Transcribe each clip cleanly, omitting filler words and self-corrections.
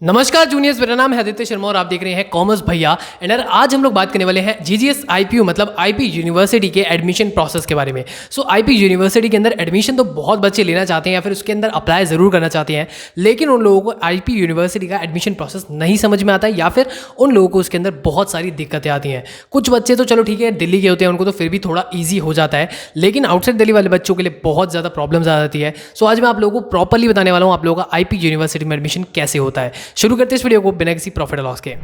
नमस्कार जूनियर्स, मेरा नाम है आदित्य शर्मा और आप देख रहे हैं कॉमर्स भैया। एंड आज हम लोग बात करने वाले हैं जीजीएस आईपीयू मतलब आईपी यूनिवर्सिटी के एडमिशन प्रोसेस के बारे में। सो आईपी यूनिवर्सिटी के अंदर एडमिशन तो बहुत बच्चे लेना चाहते हैं या फिर उसके अंदर अप्लाई ज़रूर करना चाहते हैं, लेकिन उन लोगों को आईपी यूनिवर्सिटी का एडमिशन प्रोसेस नहीं समझ में आता है या फिर उन लोगों को उसके अंदर बहुत सारी दिक्कतें आती हैं। कुछ बच्चे तो चलो ठीक है दिल्ली के होते हैं, उनको तो फिर भी थोड़ा ईजी हो जाता है, लेकिन आउटसाइड दिल्ली वाले बच्चों के लिए बहुत ज़्यादा प्रॉब्लम्स आ जाती है। सो आज मैं आप लोगों को प्रॉपरली बताने वाला हूँ आप लोगों का आईपी यूनिवर्सिटी में एडमिशन कैसे होता है। शुरू करते हैं इस वीडियो को बिना किसी प्रॉफिट लॉस के।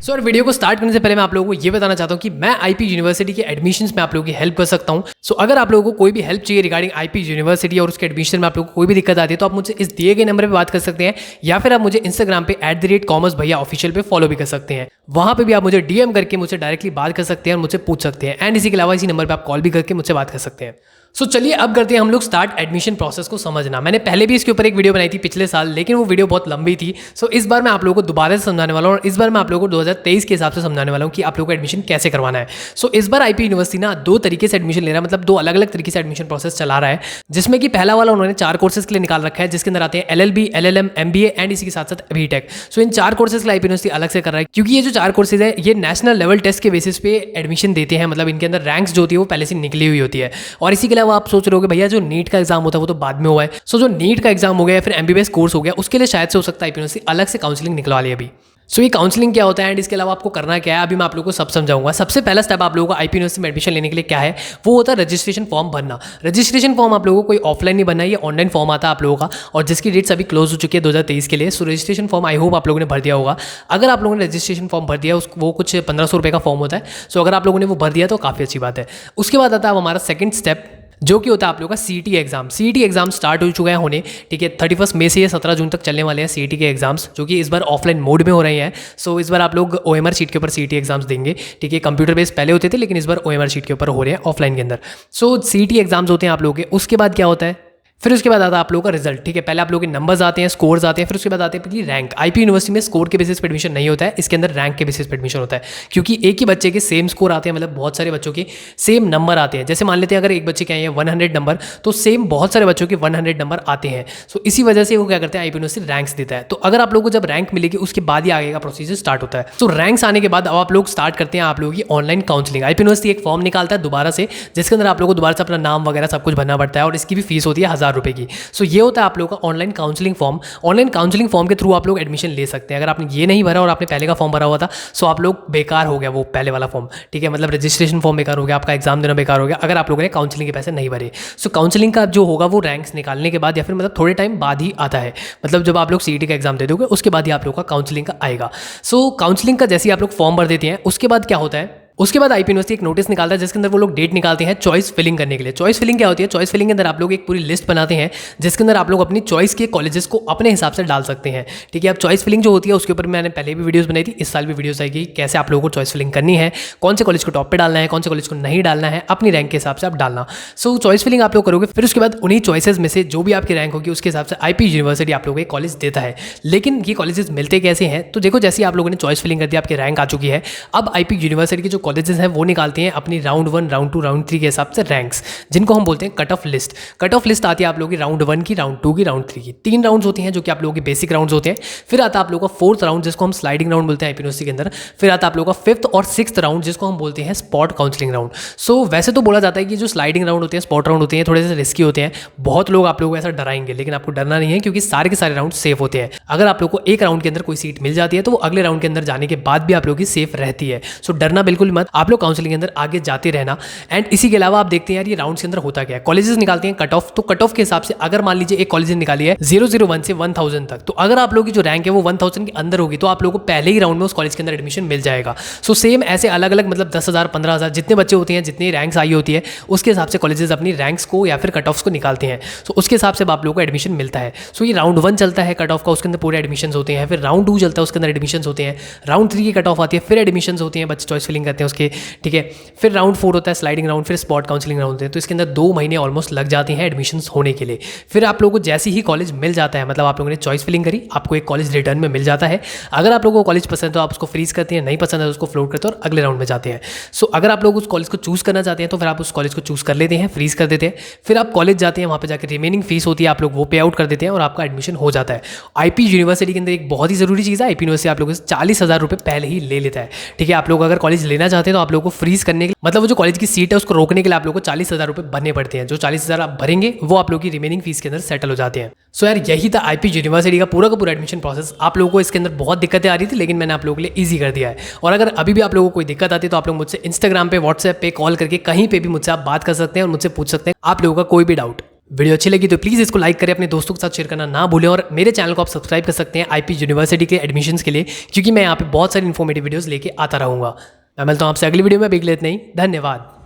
सो और वीडियो को स्टार्ट करने से पहले मैं आप लोगों को ये बताना चाहता हूँ कि मैं आईपी यूनिवर्सिटी के एडमिशंस में आप लोगों की हेल्प कर सकता हूँ। सो अगर आप लोगों को कोई भी हेल्प चाहिए रिगार्डिंग आईपी यूनिवर्सिटी और उसके एडमिशन में आप लोगों को कोई भी दिक्कत आती है तो आप मुझे इस दिए गए नंबर पे बात कर सकते हैं या फिर आप मुझे इंस्टाग्राम पे @commerceBhaiya ऑफिशियल पे फॉलो भी कर सकते हैं। वहां पे भी आप मुझे डीएम करके मुझे डायरेक्टली बात कर सकते हैं और मुझसे पूछ सकते हैं। एंड इसी के अलावा इसी नंबर पर आप कॉल भी करके मुझसे बात कर सकते हैं। सो चलिए अब करते हैं हम लोग स्टार्ट एडमिशन प्रोसेस को समझना। मैंने पहले भी इसके ऊपर एक वीडियो बनाई थी पिछले साल, लेकिन वो वीडियो बहुत लंबी थी। सो इस बार मैं आप लोगों को दोबारा से समझाने वाला हूँ और इस बार मैं आप लोगों को 2023 के हिसाब से समझाने वाला हूँ कि आप लोगों को एडमिशन कैसे करवाना है। सो इस बार आईपी यूनिवर्सिटी ना दो तरीके से एडमिशन ले रहा है, मतलब दो अलग अलग तरीके से एडमिशन प्रोसेस चला रहा है, जिसमें कि पहला वाला उन्होंने 4 कोर्सेज के लिए निकाल रखा है, जिसके अंदर आते हैं LLB, LLM, MBA एंड इसी के साथ साथ बीटेक। सो इन 4 कोर्सेज के लिए आईपी यूनिवर्सिटी अलग से कर रहा है, क्योंकि ये जो 4 कोर्सेज है ये नेशनल लेवल टेस्ट के बेसिस पे एडमिशन देते हैं, मतलब इनके अंदर रैंक्स जो होती है वो पहले से निकली हुई होती है। और इसी के अलावा आप सोच रहे हो भैया जो नीट का एग्जाम होता है वो तो बाद में हुआ है। सो जो नीट का एग्जाम हो गया या फिर MBBS कोर्स हो गया उसके लिए शायद से हो सकता है आईपी यूनिवर्सिटी अलग से काउंसलिंग निकलवा ले अभी। सो ये काउंसलिंग क्या होता है एंड इसके अलावा आपको करना क्या है अभी मैं आप लोगों को सब समझाऊंगा। सबसे पहला स्टेप आप लोगों को आईपी यूनिवर्सिटी में एडमिशन लेने के लिए क्या है, वो होता है रजिस्ट्रेशन फॉर्म भरना। रजिस्ट्रेशन फॉर्म आप लोगों को कोई ऑफलाइन नहीं भरना है, ये ऑनलाइन फॉर्म आता है आप लोगों का, और जिसकी डेट्स अभी क्लोज हो चुकी है 2023 के लिए। सो रजिस्ट्रेशन फॉर्म आई होप आप लोगों ने भर दिया होगा। अगर आप लोगों ने रजिस्ट्रेशन फॉर्म भर दिया वो कुछ 1500 रुपये का फॉर्म होता है। सो अगर आप लोगों ने वो भर दिया तो काफ़ी अच्छी बात है। उसके बाद आता है हमारा सेकंड स्टेप, जो कि होता है आप लोगों का CET exam. CET exam start हो चुका है होने, ठीक है। 31 मई से 17 जून तक चलने वाले हैं सीईटी के एग्जाम्स, जो कि इस बार ऑफलाइन मोड में हो रहे हैं। सो इस बार आप लोग OMR शीट के ऊपर सीईटी एग्जाम्स देंगे, ठीक है। कंप्यूटर बेस्ड पहले होते थे, लेकिन इस बार OMR शीट के ऊपर हो रहे हैं ऑफलाइन के अंदर। सो सीईटी एग्जाम्स होते हैं आप लोगों के। उसके बाद क्या होता है, फिर उसके बाद आता है आप लोगों का रिजल्ट, ठीक है। पहले आप लोगों के नंबर्स आते हैं, स्कोर्स आते हैं, फिर उसके बाद आते हैं रैंक। आईपी यूनिवर्सिटी में स्कोर के बेसिस पे एडमिशन नहीं होता है, इसके अंदर रैंक के बेसिस पे एडमिशन होता है, क्योंकि एक ही बच्चे के सेम स्कोर आते हैं, मतलब बहुत सारे बच्चों के सेम नंबर आते हैं। जैसे मान लेते हैं अगर एक बच्चे के आए हैं 100 नंबर, तो सेम बहुत सारे बच्चों के 100 नंबर आते हैं। सो इसी वजह से वो क्या करते हैं आईपी यूनिवर्सिटी रैंक्स देता है। तो अगर आप लोगों को जब रैंक मिलेगी उसके बाद ही आगे का प्रोसीजर स्टार्ट होता है। तो रैंक्स आने के बाद अब आप लोग स्टार्ट करते हैं आप लोगों की ऑनलाइन काउंसलिंग। आईपी यूनिवर्सिटी एक फॉर्म निकालता है दोबारा से, जिसके अंदर आप लोगों को दोबारा से अपना नाम वगैरह सब कुछ भरना पड़ता है, और इसकी भी फीस होती है 1000 रुपये की। सो ये होता है आप लोगों का online counselling form. Online counselling form के थ्रू आप लोग एडमिशन ले सकते हैं। अगर आपने ये नहीं भरा और आपने पहले का फॉर्म भरा हुआ था, सो आप लोग बेकार हो गया वो पहले वाला फॉर्म, ठीक है। मतलब रजिस्ट्रेशन फॉर्म बेकार हो गया, आपका एग्जाम देना बेकार हो गया अगर आप लोगों ने काउंसलिंग के पैसे नहीं भरे। सो काउंसलिंग का जो होगा वो रैंक्स निकालने के बाद या फिर मतलब थोड़े टाइम बाद ही आता है, मतलब जब आप लोग सीईटी का एग्जाम दे दोगे उसके बाद ही आप लोग का काउंसलिंग का आएगा। सो काउंसलिंग का जैसे ही आप लोग फॉर्म भर देते हैं उसके बाद क्या होता है, उसके बाद आईपी यूनिवर्सिटी एक नोटिस निकालता है, जिसके अंदर वो लोग डेट निकालते हैं चॉइस फिलिंग करने के लिए। चॉइस फिलिंग क्या होती है, चॉइस फिलिंग के अंदर आप लोग एक पूरी लिस्ट बनाते हैं, जिसके अंदर आप लोग अपनी चॉइस के कॉलेजेस को अपने हिसाब से डाल सकते हैं, ठीक है। अब चॉइस फिलिंग जो होती है उसके ऊपर मैंने पहले भी वीडियोस बनाई थी, इस साल भी वीडियोस आएगी कैसे आप लोगों को चॉइस फिलिंग करनी है, कौन से कॉलेज को टॉप पे डालना है, कौन से कॉलेज को नहीं डालना है, अपनी रैंक के हिसाब से आप डालना। सो चॉइस फिलिंग आप लोग करोगे, फिर उसके बाद उन्हीं चॉइसेस में से जो भी आपकी रैंक होगी उसके हिसाब से आईपी यूनिवर्सिटी आप लोगों को कॉलेज देता है। लेकिन ये कॉलेजेस मिलते कैसे हैं, तो देखो जैसे आप लोगों ने चॉइस फिलिंग कर दी, आपकी रैंक आ चुकी है, अब आईपी यूनिवर्सिटी के जो कॉलेजेस हैं वो निकालते हैं अपनी राउंड 1, राउंड 2, राउंड 3 के हिसाब से रैंक्स, जिनको हम बोलते हैं cut off list. Cut off list आती है आप लोगों की राउंड 1 की, राउंड 2 की, राउंड 3 की। 3 राउंड्स होती हैं जो कि आप लोगों के बेसिक राउंड्स होते हैं। फिर आता है आप लोगों का 4th राउंड जिसको हम स्लाइडिंग राउंड बोलते हैं आईपी यूनिवर्सिटी के अंदर। फिर आता है आप लोगों का 5th और 6th राउंड जिसको हम बोलते हैं स्पॉट काउंसलिंग राउंड। सो वैसे तो बोला जाता है कि जो स्लाइडिंग राउंड होते हैं, स्पॉट राउंड होते हैं, थोड़े से रिस्की होते हैं। बहुत लोग आप लोगों को ऐसा डराएंगे, लेकिन आपको डरना नहीं है, क्योंकि सारे के सारे राउंड सेफ होते हैं। अगर आप लोग को एक राउंड के अंदर कोई सीट मिल जाती है तो वो अगले राउंड के अंदर जाने के बाद भी आप लोगों की सेफ रहती है। सो डरना बिल्कुल मत, आप लोग काउंसलिंग के अंदर आगे जाते रहना। एंड इसी के अलावा आप देखते हैं यार ये राउंड्स के अंदर होता क्या है, कॉलेजेस निकालते हैं कट ऑफ। तो कट ऑफ के हिसाब से अगर मान लीजिए एक कॉलेज ने निकाली है 001 से 1000 तक, तो अगर आप लोगों की जो रैंक है वो 1000 के अंदर होगी तो आप लोगों को पहले ही राउंड में उस कॉलेज के अंदर एडमिशन मिल जाएगा। सो सेम ऐसे अलग अलग मतलब 10,000 15,000 जितने बच्चे होते हैं, जितनी रैंक्स आई होती है, उसके हिसाब से कॉलेजेस अपनी रैंक्स को या फिर कट ऑफ्स को निकालते हैं। सो उसके हिसाब से आप लोगों को एडमिशन मिलता है। सो ये राउंड 1 चलता है कट ऑफ का, उसके अंदर पूरे एडमिशन होते हैं। फिर राउंड 2 चलता है, उसके अंदर एडमिशन होते हैं। राउंड 3 की कट ऑफ आती है, फिर एडमिशन होती हैं, बच्चे चॉइस फिलिंग करते हैं उसके, ठीक है। फिर राउंड 4 होता है स्लाइडिंग राउंड, फिर स्पॉट काउंसलिंग राउंड होते हैं। तो इसके अंदर 2 महीने ऑलमोस्ट लग जाते हैं एडमिशन्स होने के लिए। फिर आप लोगों को जैसे ही कॉलेज मिल जाता है, मतलब आप लोगों ने चॉइस फिलिंग करी, आपको एक कॉलेज रिटर्न में मिल जाता है। अगर आप लोगों को कॉलेज पसंद है तो आप उसको फ्रीज करते हैं, नहीं पसंद है तो उसको फ्लोट करते हैं और अगले राउंड में जाते हैं। सो अगर आप लोग उस कॉलेज को चूज़ करना चाहते हैं तो फिर आप उस कॉलेज को चूज़ कर लेते हैं, फ्रीज कर देते हैं। फिर आप कॉलेज जाते हैं, वहाँ पे जाकर रिमेनिंग फीस होती है, आप लोग वो पे आउट कर देते हैं और आपका एडमिशन हो जाता है। आईपी यूनिवर्सिटी के अंदर एक बहुत ही ज़रूरी चीज़ है, आईपी यूनिवर्सिटी आप लोगों से 40,000 रुपये पहले ही ले लेता है, ठीक है। आप लोग अगर कॉलेज लेना चाहते हैं तो आप लोगों को फ्रीज करने के मतलब वो जो कॉलेज की सीट है उसको रोकने के लिए आप लोगों को 40,000 रुपये भरने पड़ते हैं। जो 40,000 आप भरेंगे वो आप लोगों की रिमेनिंग फीस के अंदर सेटल हो जाते हैं। सो यार यही था आईपी यूनिवर्सिटी का पूरा एडमिशन प्रोसेस। आप लोगों को इसके अंदर बहुत दिक्कतें आ रही थी, लेकिन मैंने आप लोगों के लिए ईजी कर दिया है। और अगर अभी भी आप लोगों को कोई दिक्कत आती है तो आप लोग मुझसे इंस्टाग्राम पे, व्हाट्सएप पे कॉल करके कहीं पे भी मुझसे आप बात कर सकते हैं और मुझसे पूछ सकते हैं आप लोगों का कोई भी डाउट। वीडियो अच्छी लगी तो प्लीज़ इसको लाइक करें, अपने दोस्तों के साथ शेयर करना ना भूलें और मेरे चैनल को आप सब्सक्राइब कर सकते हैं आईपी यूनिवर्सिटी के एडमिशन्स के लिए, क्योंकि मैं यहाँ पे बहुत सारी इन्फॉर्मेटिव वीडियोस लेके आता रहूँगा। मैं मिलता हूँ आपसे अगली वीडियो में, अभी के लिए इतना ही, धन्यवाद।